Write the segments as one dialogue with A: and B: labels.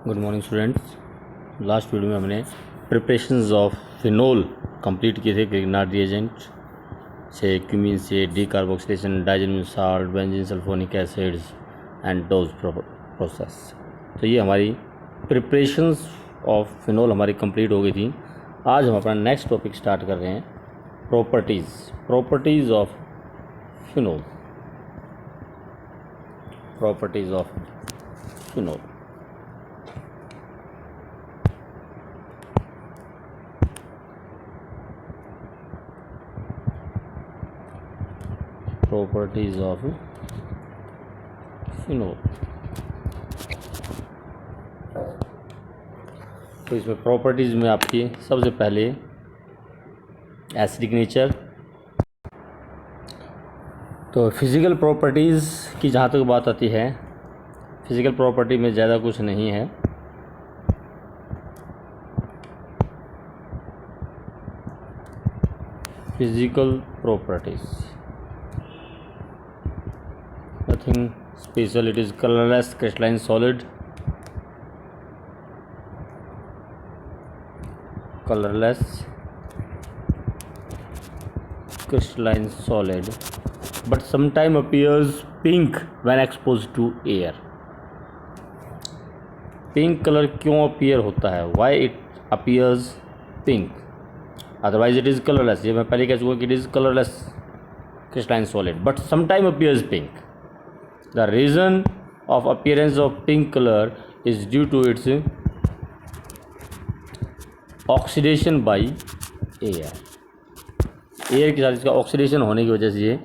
A: Good morning students. Last video में हमने preparations of phenol complete किए थे। ग्रिग्नार्ड रिएजेंट से क्यूमीन से decarboxylation, डाइजेनियम salt, benzene sulphonic acids and dose process. तो ये हमारी प्रिपरेशंस ऑफ फिनोल हमारी कंप्लीट हो गई थी। आज हम अपना नेक्स्ट टॉपिक स्टार्ट कर रहे हैं, properties of phenol. Properties of phenol. Properties of phenol. तो इसमें प्रॉपर्टीज़ में आपकी सबसे पहले एसिडिक नेचर। तो फिज़िकल प्रॉपर्टीज़ की जहाँ तक बात आती है, फिज़िकल प्रॉपर्टी में ज़्यादा कुछ नहीं है। Physical properties nothing special. It is colorless crystalline solid, colorless crystalline solid, but sometimes appears pink when exposed to air. Pink colour क्यों अपीयर होता है? Why it appears pink? Otherwise it is colorless. ये मैं पहले कह चुका कि it is colorless crystalline solid, but sometimes appears pink. The reason of appearance of pink color is due to its oxidation by air. Air के साथ इसका oxidation होने की वजह से ये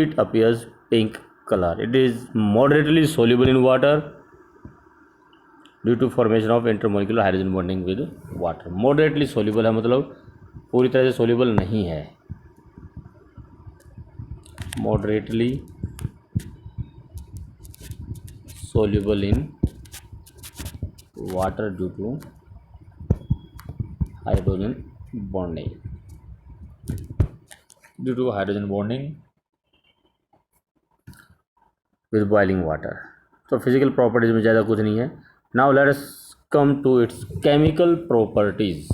A: it appears pink color. It is moderately soluble in water due to formation of intermolecular hydrogen bonding with water. Moderately soluble है मतलब पूरी तरह से soluble नहीं है। Moderately soluble in water due to hydrogen bonding. Due to hydrogen bonding with boiling water. तो physical properties में ज़्यादा कुछ नहीं है। Now let us come to its chemical properties.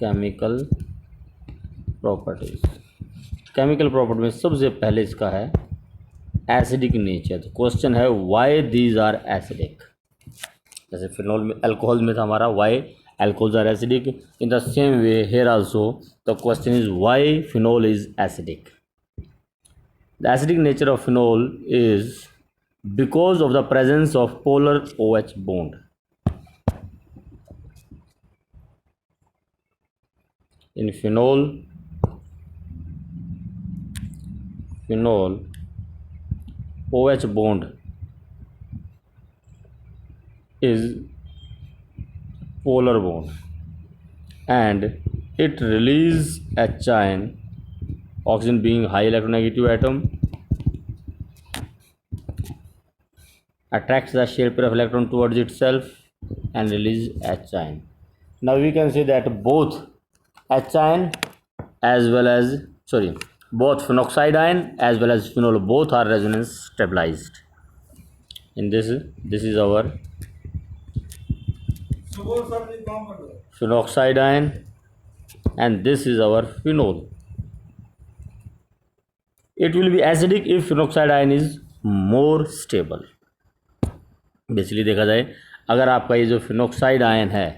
A: Chemical properties. Chemical property में सबसे पहले इसका है एसिडिक नेचर। क्वेश्चन है व्हाई दीज आर एसिडिक। जैसे फिनोल में, अल्कोहल में था हमारा why alcohols are acidic. In the same way here also the question is why phenol is acidic. The acidic nature of phenol is because of the presence of polar OH bond in phenol. OH bond is polar bond and it release H ion, oxygen being high electronegative atom, attracts the shared pair of electron towards itself and release H ion. Now we can say that both H ion as well as both phenoxide ion as well as phenol both are resonance stabilized. In this is our phenoxide ion and this is our phenol. It will be acidic if phenoxide ion is more stable. Basically देखा जाए, अगर आपका ये जो phenoxide ion है,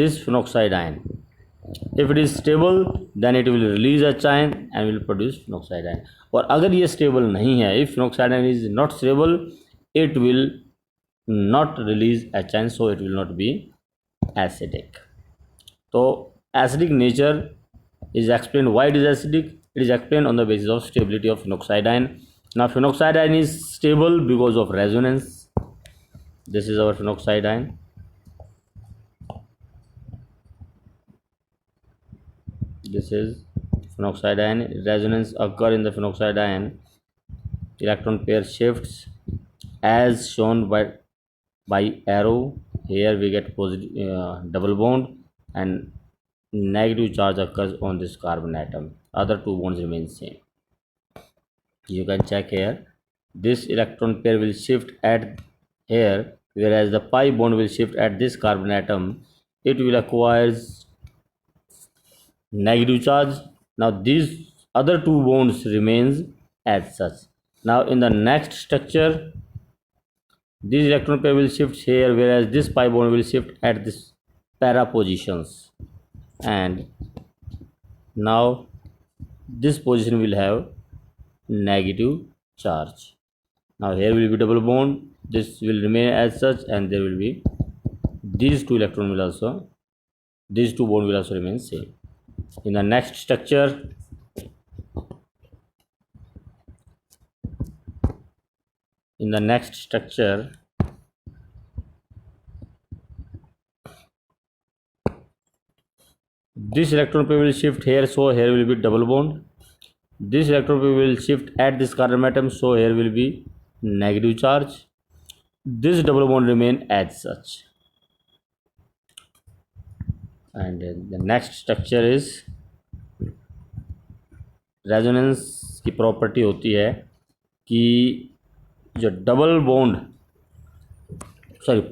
A: this phenoxide ion, if it is stable then it will release H ion and will produce phenoxide ion. और अगर ये stable नहीं है, if phenoxide ion is not stable, it will not release H ion, so it will not be acidic. तो acidic nature is explained. Why it is acidic? It is explained on the basis of stability of phenoxide ion. Now phenoxide ion is stable because of resonance. This is our phenoxide ion. This is phenoxide ion. Resonance occur in the phenoxide ion. Electron pair shifts as shown by arrow. Here we get positive double bond and negative charge occurs on this carbon atom. Other two bonds remain same. You can check here. This electron pair will shift at here, whereas the pi bond will shift at this carbon atom. It will acquire negative charge. Now these other two bonds remains as such. Now in the next structure, this electron pair will shift here, whereas this pi bond will shift at this para positions, and now this position will have negative charge. Now here will be double bond, this will remain as such, and there will be these two electron will also, these two bond will also remain same. In the next structure, this electron pair will shift here, so here will be double bond. This electron pair will shift at this carbon atom, so here will be negative charge. This double bond remain as such. And the next structure is resonance की property होती है कि जो double bond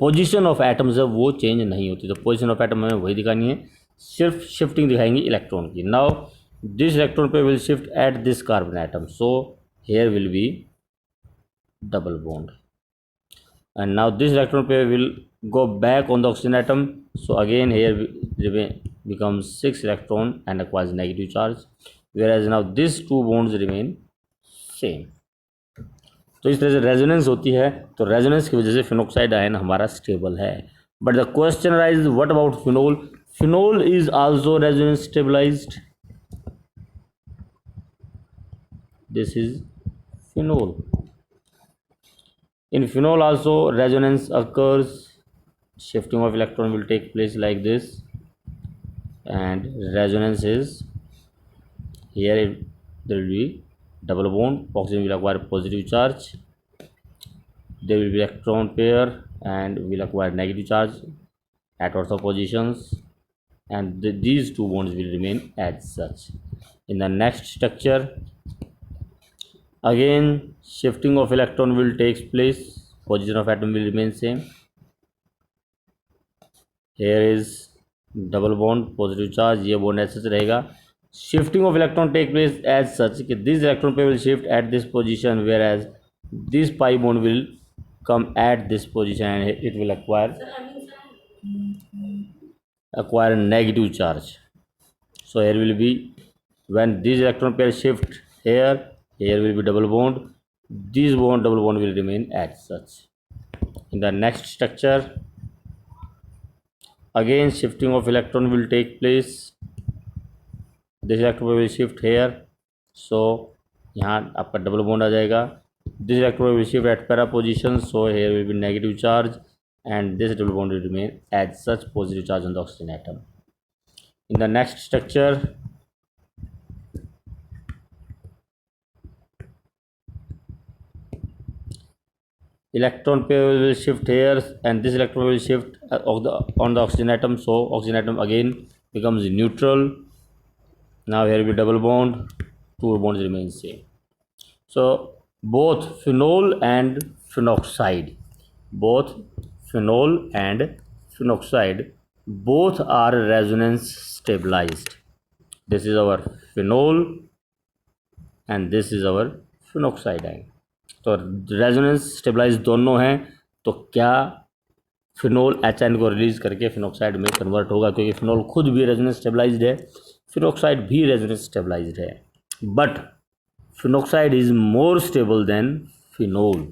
A: position of atoms है वो change नहीं होती। तो पोजीशन ऑफ एटम हमें वही दिखानी है, सिर्फ शिफ्टिंग दिखाएंगे इलेक्ट्रॉन की। नाउ दिस इलेक्ट्रॉन पे will shift at this carbon atom, so here will be double bond, and now this electron pair will go back on the oxygen atom, so again here becomes 6 electron and acquires negative charge, whereas now these two bonds remain same. तो इस तरह से resonance होती है। तो resonance की वजह से फिनोक्साइड आयन हमारा स्टेबल है। But the question rise, what about phenol? Phenol is also resonance stabilized. This is phenol. In phenol also resonance occurs, shifting of electron will take place like this, and resonance is here there will be double bond, oxygen will acquire positive charge, there will be electron pair and will acquire negative charge at ortho positions, and these two bonds will remain as such. In the next structure, again shifting of electron will take place, position of atom will remain same. Here is double bond, positive charge, ये bond ऐसे से रहेगा. Shifting of electron take place as such कि this electron pair will shift at this position, whereas this pi bond will come at this position and it will acquire negative charge. So here will be, when this electron pair shift here will be double bond, this double bond will remain as such. In the next structure, again shifting of electron will take place, this electron will shift here, so यहाँ आपका double bond आ जाएगा. This electron will shift at para position, so here will be negative charge, and this double bond will remain as such, positive charge on the oxygen atom. In the next structure, electron pair will shift here, and this electron will shift on the oxygen atom, so oxygen atom again becomes neutral. Now here will be double bond, two bonds remain same. So both phenol and phenoxide, both are resonance stabilized. This is our phenol and this is our phenoxide ion. तो resonance stabilise दोनों हैं, तो क्या phenol HN को release करके phenoxide में convert होगा? क्योंकि फिनोल खुद भी रेजोनेंस स्टेबलाइज्ड है, फिनोक्साइड भी रेजोनेंस स्टेबलाइज्ड है, but phenoxide is more stable than phenol.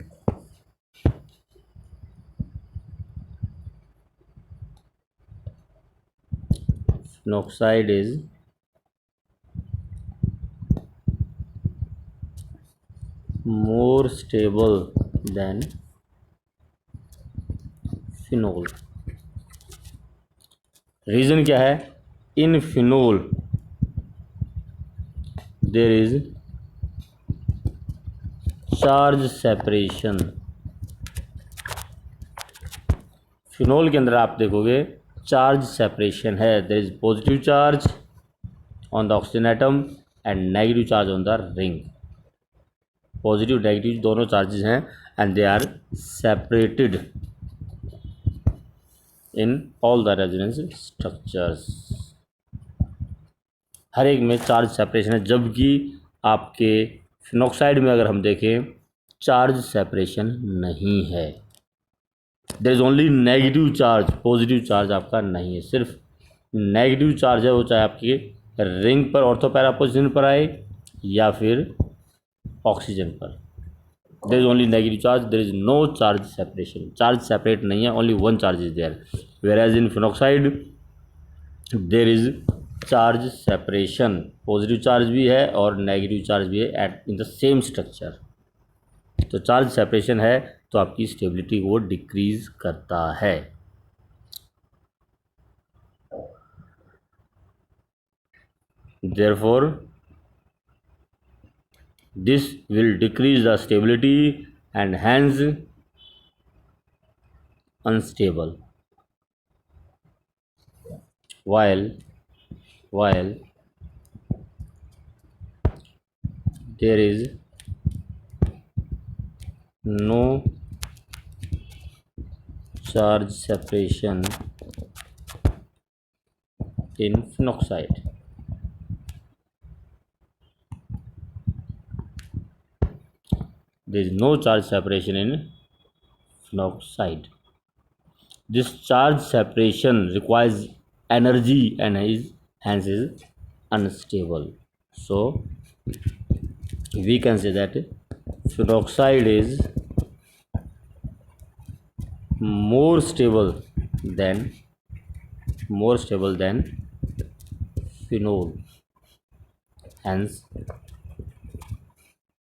A: Phenoxide is more stable than phenol. Reason क्या है? In phenol there is charge separation. Phenol के अंदर आप देखोगे चार्ज सेपरेशन है. There is positive charge on the oxygen atom and negative charge on the ring. Positive negative दोनों charges हैं and they are separated in all the resonance structures. हर एक में चार्ज सेपरेशन है, जबकि आपके फिनॉक्साइड में अगर हम देखें चार्ज सेपरेशन नहीं है। There is only negative charge, positive charge आपका नहीं है, सिर्फ नेगेटिव चार्ज है, वो चाहे आपकी रिंग पर ऑर्थो पैरा पोजिशन पर आए या फिर ऑक्सीजन पर। There is only negative charge, there is no charge separation, charge separate नहीं है, only one charge is there. Where as in phenoxide there is charge separation, positive charge भी है और नेगेटिव चार्ज भी है at in the same structure. तो charge separation है तो आपकी स्टेबिलिटी को डिक्रीज करता है। Therefore, this will decrease the stability and hence unstable. While there is no charge separation in phenoxide, there is no charge separation in phenoxide. This charge separation requires energy and is hence is unstable. So we can say that phenoxide is more stable than phenol, hence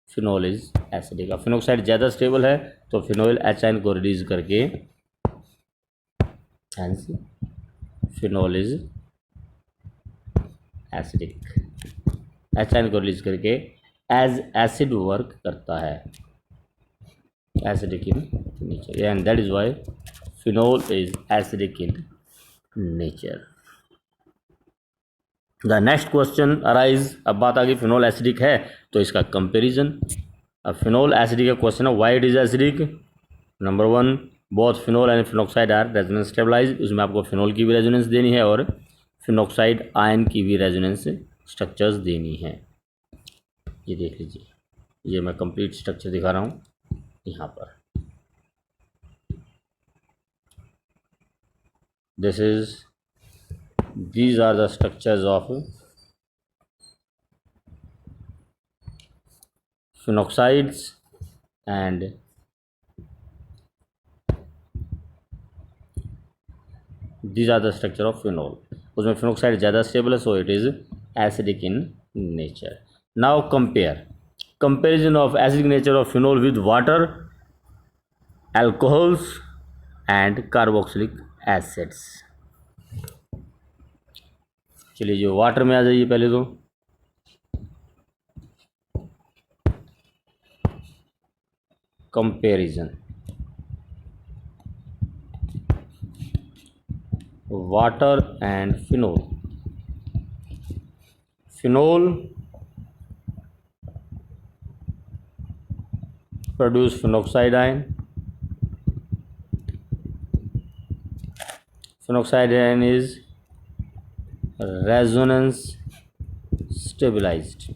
A: phenol is acidic. अब phenoxide ज़्यादा stable है तो phenol H ion को release करके hence phenol is acidic, H ion को release करके as acid work करता है, acidic in nature, and that is why phenol is acidic in nature. The next question arise, अब बात आ गई फिनोल एसिडिक है तो इसका कंपैरिजन। अब फिनोल एसिडिक का क्वेश्चन है why it is acidic. Number 1, both phenol and phenoxide are resonance stabilize, उसमें आपको फिनोल की भी रेजोनेंस देनी है और फिनोक्साइड आयन की भी रेजोनेंस स्ट्रक्चर्स देनी है। ये देख लीजिए, ये मैं कंप्लीट स्ट्रक्चर दिखा रहा हूँ यहाँ पर। This is these are the structures of phenoxides and these are the structure of phenol। उसमें फिनोक्साइड ज़्यादा स्टेबल है so it is acidic in nature. Now comparison of acidic nature of phenol with water, alcohols and carboxylic acids. चलिए जो water में आ जाइए पहले तो। Comparison water and phenol. Phenol produce phenoxide ion, phenoxide ion is resonance stabilized.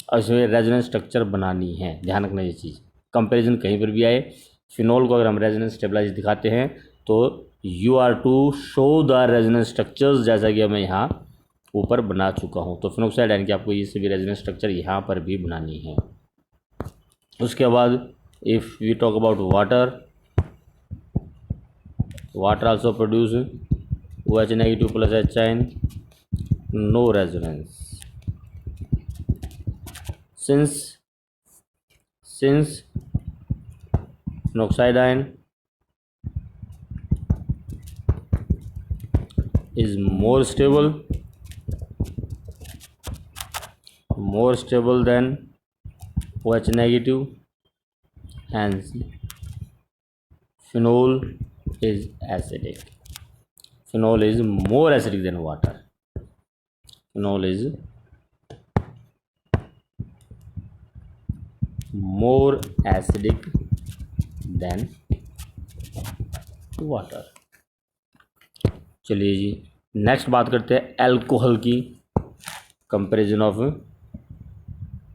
A: और इसमें resonance structure बनानी है, ध्यान रखना ये चीज़। कंपैरिजन कहीं पर भी आए, फिनोल को अगर हम रेजोनेंस स्टेबलाइज दिखाते हैं तो you are to show the resonance structures, जैसा कि मैं यहाँ ऊपर बना चुका हूँ। तो फिनोक्साइड आयन की आपको ये सभी रेजोनेंस स्ट्रक्चर यहाँ पर भी बनानी है। उसके बाद if we talk about water, water also produce OH negative plus H ion, no resonance. since phenoxide ion is more stable than OH negative, hence phenol is acidic. Phenol is more acidic than water. Phenol is more acidic than water। चलिए जी next बात करते हैं alcohol की, comparison of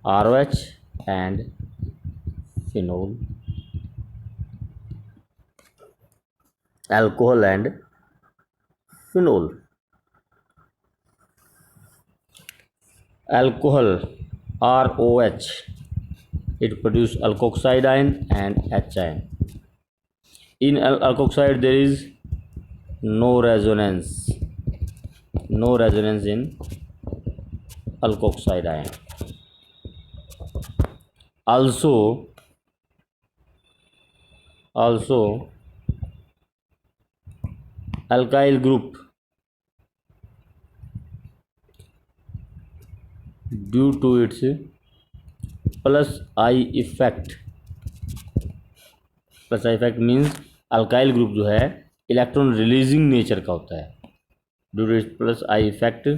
A: ROH and phenol. Alcohol and phenol. Alcohol ROH, it produce alkoxide ion and H ion. In alkoxide there is no resonance in alkoxide ion. Also alkyl group, due to its plus I effect, plus I effect means alkyl group जो है electron releasing nature का होता है, due to its plus I effect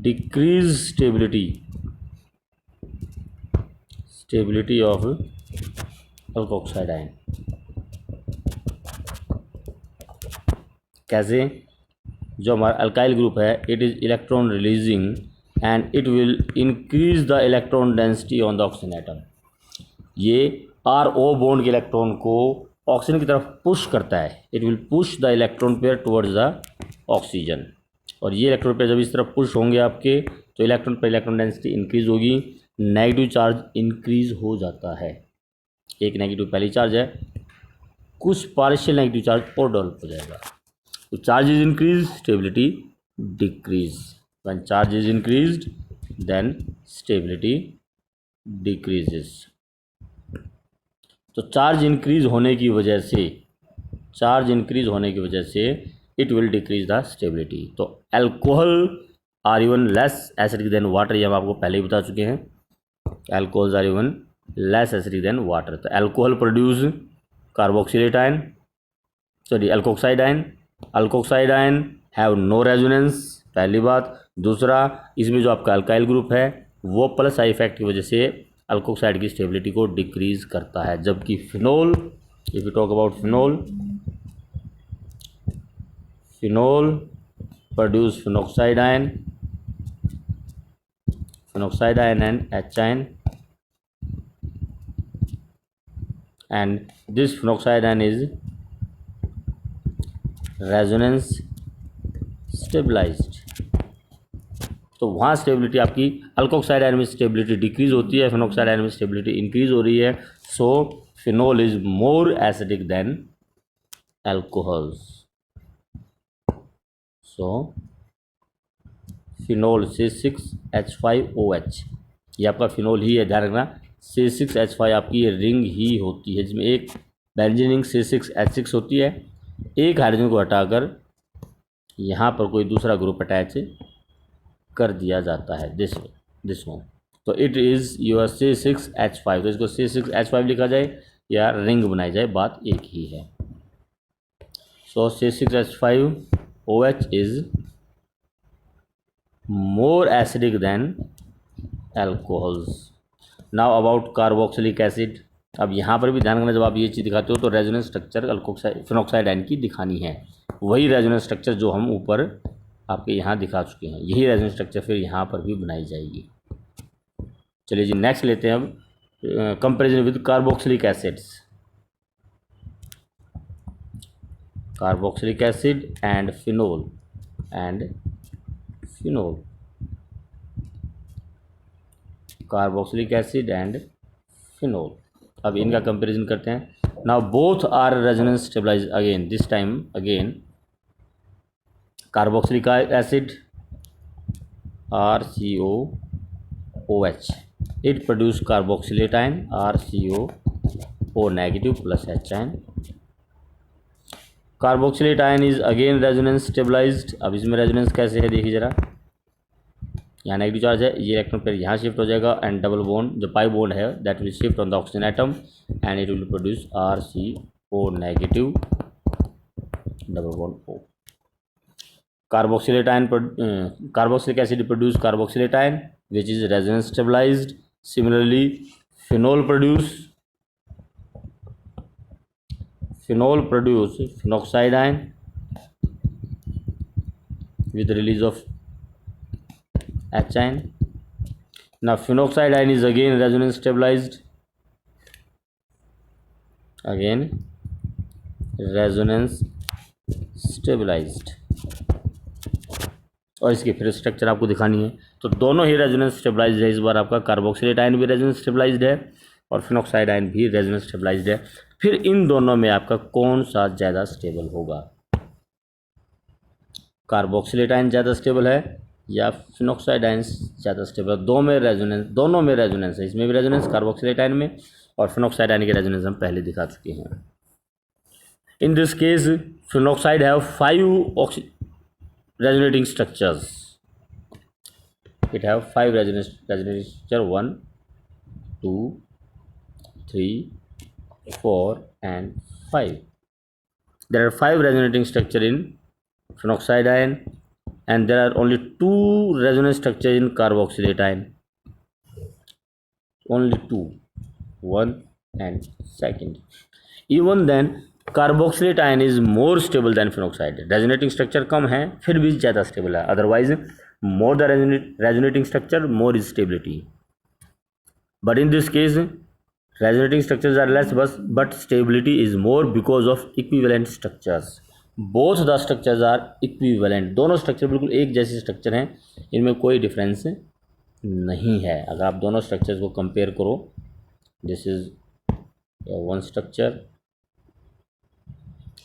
A: decrease stability of alkoxide ion. कैसे? जो हमारा alkyl group है it is electron releasing and it will increase the electron density on the oxygen atom. ये RO bond के electron को oxygen की तरफ push करता है, it will push the electron pair towards the oxygen. और ये इलेक्ट्रॉन पेयर जब इस तरफ पुश होंगे आपके तो इलेक्ट्रॉन पर इलेक्ट्रॉन डेंसिटी इंक्रीज होगी, नेगेटिव चार्ज इंक्रीज हो जाता है। एक नेगेटिव पहली चार्ज है, कुछ पार्शियल नेगेटिव चार्ज और डेवलप हो जाएगा। तो charge is increase, stability decrease. When charge is increased then stability decreases. तो चार्ज इंक्रीज होने की वजह से it will decrease the stability. तो alcohol are even less acidic than water, ये हम आपको पहले ही बता चुके हैं। Alcohols are even less acidic than water. तो alcohol produce carboxylate ion, sorry alkoxide ion. Alkoxide ion have no resonance, पहली बात। दूसरा, इसमें जो आपका अल्काइल ग्रुप है वो प्लस आई इफेक्ट की वजह से अल्कोक्साइड की स्टेबिलिटी को डिक्रीज करता है। जबकि phenol, if you talk about phenol produce phenoxide ion and H ion, and this phenoxide ion is resonance stabilised. तो वहाँ स्टेबिलिटी आपकी अल्कोक्साइड आयन में स्टेबिलिटी डिक्रीज होती है, फिनोक्साइड आयन में स्टेबिलिटी इंक्रीज हो रही है। So phenol is more acidic than alcohols. So phenol C6H5OH, ये आपका फिनोल ही है, ध्यान रखना। C6H5 आपकी ये रिंग ही होती है जिसमें एक बेंजीन रिंग C6H6 होती है। एक हाइड्रोजन को हटाकर यहाँ पर कोई दूसरा ग्रुप अटैच कर दिया जाता है, दिस वन। तो इट इज़ योर C6H5। तो इसको C6H5 लिखा जाए या रिंग बनाई जाए, बात एक ही है। सो C6H5OH is more acidic than alcohols. Now about carboxylic acid. अब यहाँ पर भी ध्यान रखना, जब आप ये चीज़ दिखाते हो तो रेजोनेंस स्ट्रक्चर फिनोक्साइड आयन की दिखानी है। वही रेजोनेंस स्ट्रक्चर जो हम ऊपर आपके यहाँ दिखा चुके हैं, यही रेजोनेंस स्ट्रक्चर फिर यहाँ पर भी बनाई जाएगी। चलिए जी नेक्स्ट लेते हैं अब comparison with carboxylic acids. Carboxylic acid and phenol carboxylic acid and phenol. अब इनका कंपैरिजन करते हैं। Now both are resonance stabilize again, this time again carboxylic acid RCOOH, it produce carboxylate ion RCOO negative plus H ion. Carboxylate ion is again resonance stabilized. अब इसमें resonance कैसे है देखिए जरा, यहाँ नेगेटिव चार्ज है, ये इलेक्ट्रॉन पेयर यहाँ शिफ्ट हो जाएगा एंड डबल बॉन्ड जो पाई बॉन्ड है that will shift on the oxygen atom and it will produce RCO negative double bond O। Carboxylic acid produce carboxylate ion which is resonance stabilized. Similarly, phenol produce phenoxide ion with release of H ion. Now phenoxide ion is again resonance stabilized, again resonance stabilized, और इसकी फिर structure आपको दिखानी है। तो दोनों ही resonance stabilised है। इस बार आपका कार्बोक्सिलेट आयन भी रेजोनेंस स्टेबलाइज्ड है और फिनॉक्साइड आयन भी रेजोनेंस स्टेबलाइज्ड है। फिर इन दोनों में आपका कौन सा ज़्यादा स्टेबल होगा? कार्बोक्सिलेट आयन ज़्यादा स्टेबल है या फिनॉक्साइड आयन ज़्यादा स्टेबल है? दोनों में रेजोनेंस है। इसमें भी रेजोनेंस कार्बोक्सिलेट आयन में, और फिनॉक्साइड आयन के रेजोनेंस हम पहले दिखा चुके हैं। इन this case phenoxide have 5 resonating structures. It have 5 resonating structure, 1, 2, 3, 4 and 5. There are 5 resonating structure in phenoxide ion, and there are only 2 resonance structure in carboxylate ion. Only 2, 1 and 2nd. Even then carboxylate ion is more stable than phenoxide. Resonating structure कम है फिर भी ज़्यादा stable है। Otherwise more the resonating structure more is stability, but in this case resonating structures are less but stability is more because of equivalent structures. Both the structures are equivalent. दोनों structure बिल्कुल एक जैसे structure हैं, इनमें कोई difference नहीं है। अगर आप दोनों स्ट्रक्चर्स को कंपेयर करो, this is one structure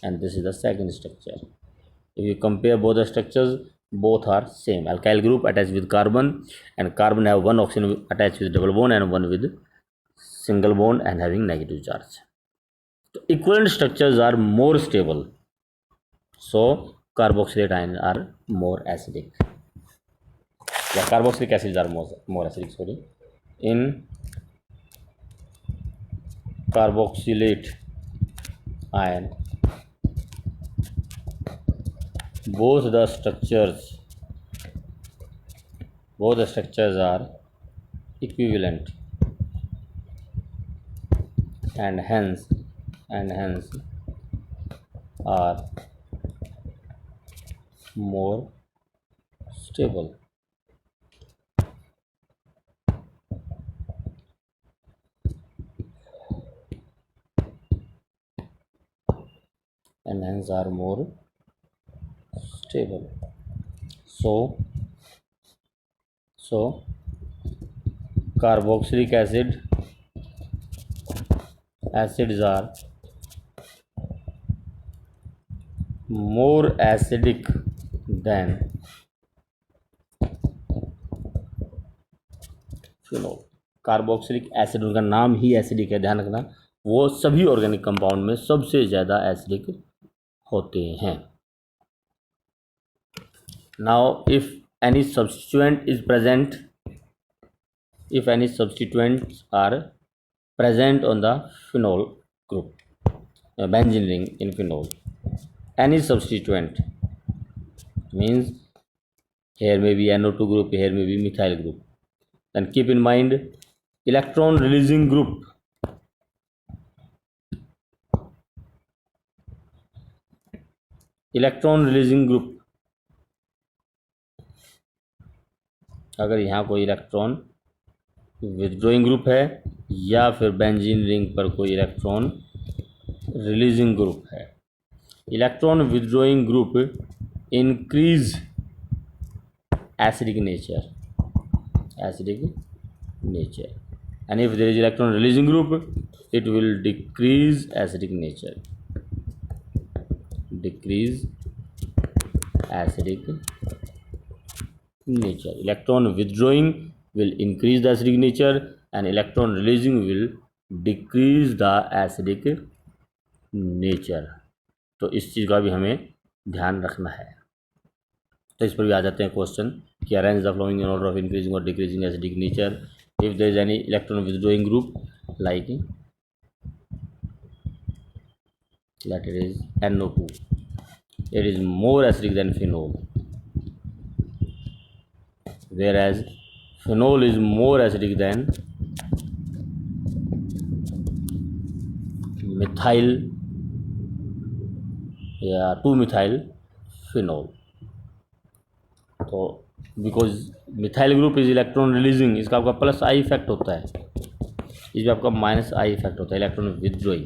A: and this is the second structure. If you compare both the structures, both are same. Alkyl group attached with carbon, and carbon have one oxygen attached with double bond and one with single bond and having negative charge. So equivalent structures are more stable, so carboxylate ions are more acidic. Yeah, carboxylic acids are more acidic, sorry. In carboxylate ion, both the structures are equivalent, and hence are more stable. And hence are more stable. So carboxylic acids are more acidic than phenol. Carboxylic acid, उनका नाम ही acidic है, ध्यान रखना। वो सभी organic compound में सबसे ज़्यादा एसिडिक होते हैं। Now if any substituent is present, if any substituents are present on the phenol group, benzene ring in phenol, any substituent means here may be NO2 group, here may be methyl group, then keep in mind electron releasing group, अगर यहाँ कोई electron withdrawing group है या फिर benzene ring पर कोई electron releasing group है, electron withdrawing group increase acidic nature, and if there is electron releasing group it will decrease acidic nature, electron withdrawing will increase the acidic nature and electron releasing will decrease the acidic nature। तो इस चीज़ का भी हमें ध्यान रखना है। तो इस पर भी आ जाते हैं क्वेश्चन कि arrange the following in order of increasing और decreasing acidic nature if there is any electron withdrawing group like that it is NO2, it is more acidic than phenol, whereas phenol is more acidic than methyl या 2-methyl phenol. तो because methyl group is electron releasing, इसका आपका plus I effect होता है, इसमें आपका minus आई effect होता है, electron withdrawing,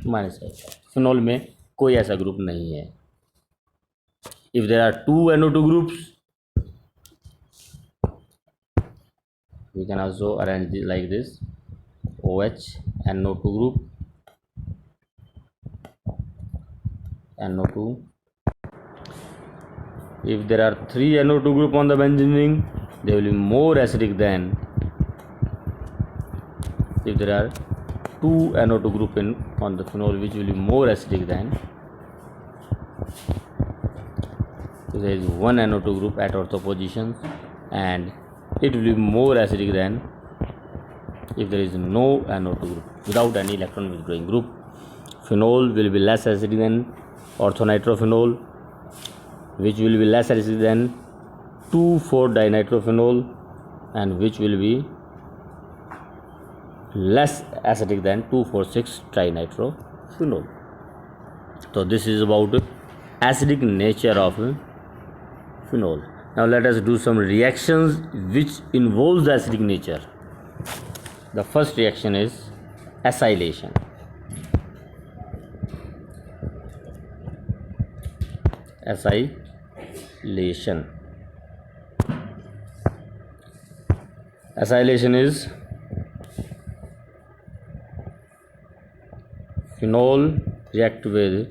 A: minus I. Phenol में कोई ऐसा ग्रुप नहीं है. If there are 2 NO2 groups we can also arrange it like this: OH, NO2 group, NO2. If there are 3 NO2 group on the benzene ring, they will be more acidic than if there are 2 NO2 group on the phenol, which will be more acidic than if there is 1 NO2 group at ortho positions, and it will be more acidic than if there is no NO2 group without any electron withdrawing group. Phenol will be less acidic than orthonitrophenol, which will be less acidic than 2,4-dinitrophenol, and which will be less acidic than 2,4,6-trinitrophenol. So this is about acidic nature of phenol. Now let us do some reactions which involves the acidic nature. The first reaction is acylation. Acylation is phenol react with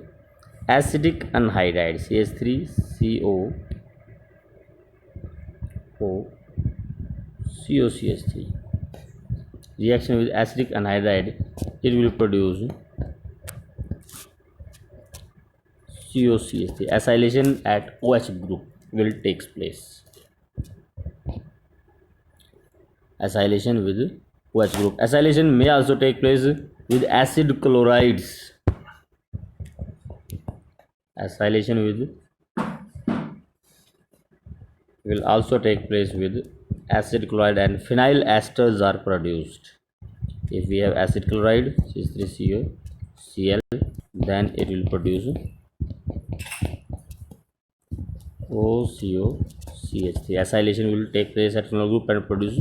A: acidic anhydride CH3CO COCH3. Reaction with acidic anhydride, it will produce COCH3. Acylation at OH group will takes place. Acylation with OH group. Acylation may also take place with acid chlorides. Acylation will also take place with acid chloride, and phenyl esters are produced. If we have acid chloride CH3COCl, then it will produce OCOCH3. Acylation will take place at phenol group and produce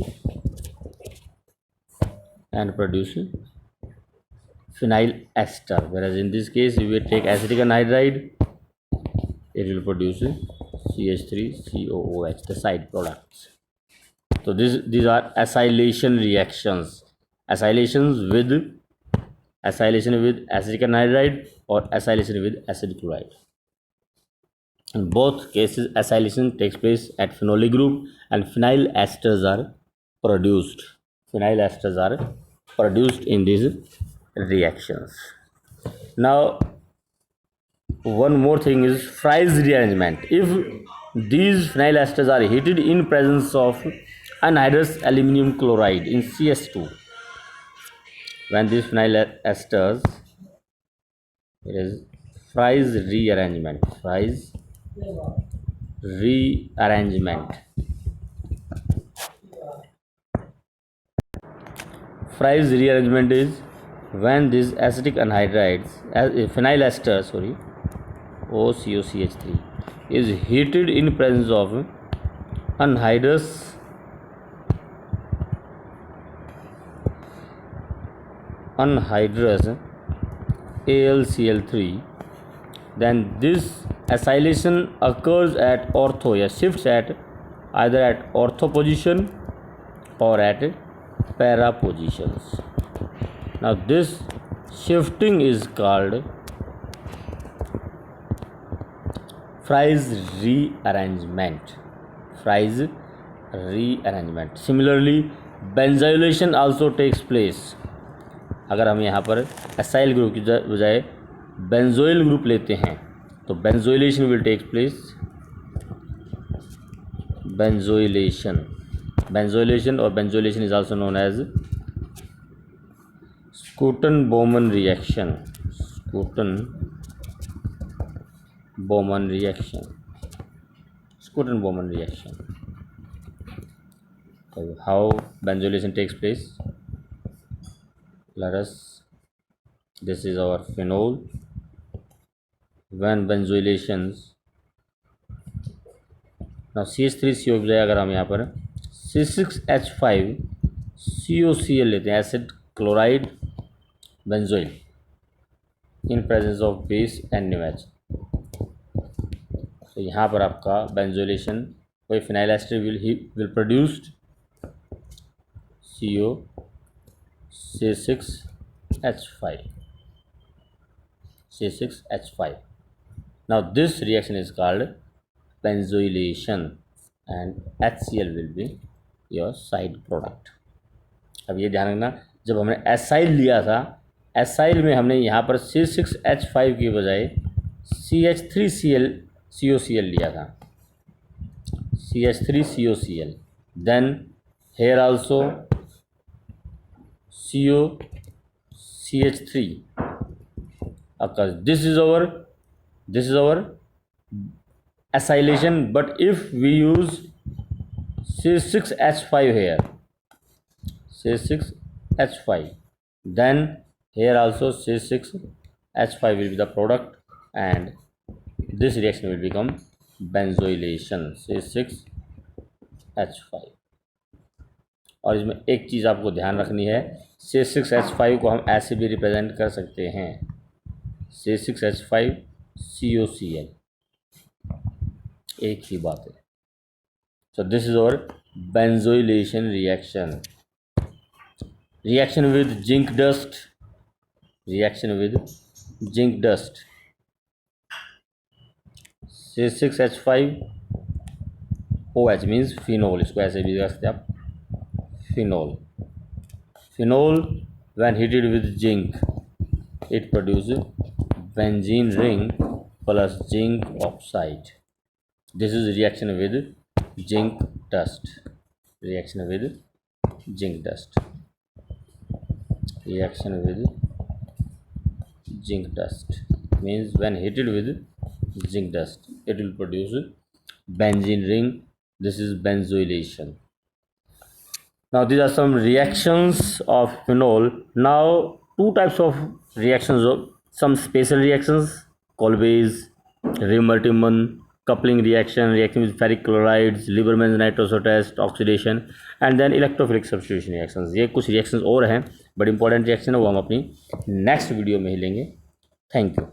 A: phenyl ester, whereas in this case if we take acidic anhydride, it will produce CH3COOH, the side products. So these are acylation reactions. Acylation with acidic anhydride or acylation with acid chloride. In both cases, acylation takes place at phenolic group and phenyl esters are produced. In these reactions. Now one more thing is Fries rearrangement. If these phenyl esters are heated in presence of anhydrous aluminum chloride in CS2, when these phenyl esters, it is Fries rearrangement. Fries rearrangement is when these acidic anhydrides, phenyl ester, OCOCH3, is heated in presence of anhydrous AlCl3, then this acylation occurs at ortho, shifts at either at ortho position or at para positions. Now this shifting is called Fries rearrangement. Similarly, benzylation also takes place. अगर हम यहाँ पर acyl group की बजाय benzoyl group लेते हैं तो benzoylation will take place. Benzoylation or benzylation is also known as Schouten-Bowman reaction. Schouten-Bowman reaction. Schouten-Bowman reaction. So how benzylation takes place? This is our phenol. When benzylations, now CH3CO बजाय अगर हम यहाँ पर C6H5COCl लेते हैं, acid chloride benzoyl, in presence of base NaOH, तो यहाँ पर आपका बेंजोलेशन कोई phenyl ester will produced CO C6H5. Now this reaction is called benzylation and HCl will be your side product. अब ये ध्यान रखना, जब हमने एसाइल लिया था, एसाइल में हमने यहाँ पर C6H5 की बजाय CH3COCl लिया था, CH3COCl. Then here also COCH3 occurs. This is our acylation, but if we use C6H5 here, C6H5, then here also C6H5 will be the product and this reaction will become benzylation C6H5. और इसमें एक चीज़ आपको ध्यान रखनी है, C6H5 को हम ऐसे भी रिप्रेजेंट कर सकते हैं, C6H5COCl, एक ही बात है. So this is our benzylation reaction. Reaction with zinc dust. C6H5OH means phenol, इसको ऐसे भी लिख सकते हैं आप, phenol. When heated with zinc, it produces benzene ring plus zinc oxide. This is reaction with zinc dust. Reaction with zinc dust means when heated with zinc dust, it will produce benzene ring. This is benzylation. Now these are some reactions of phenol. Now two types of reactions, some special reactions, Kolbe's, Rehm-Martiman coupling reaction, reaction with ferric chlorides, Lieberman's nitroso test, oxidation, and then electrophilic substitution reactions. ये कुछ reactions और हैं, but important reaction है, वो हम अपनी next video में ही लेंगे. Thank you.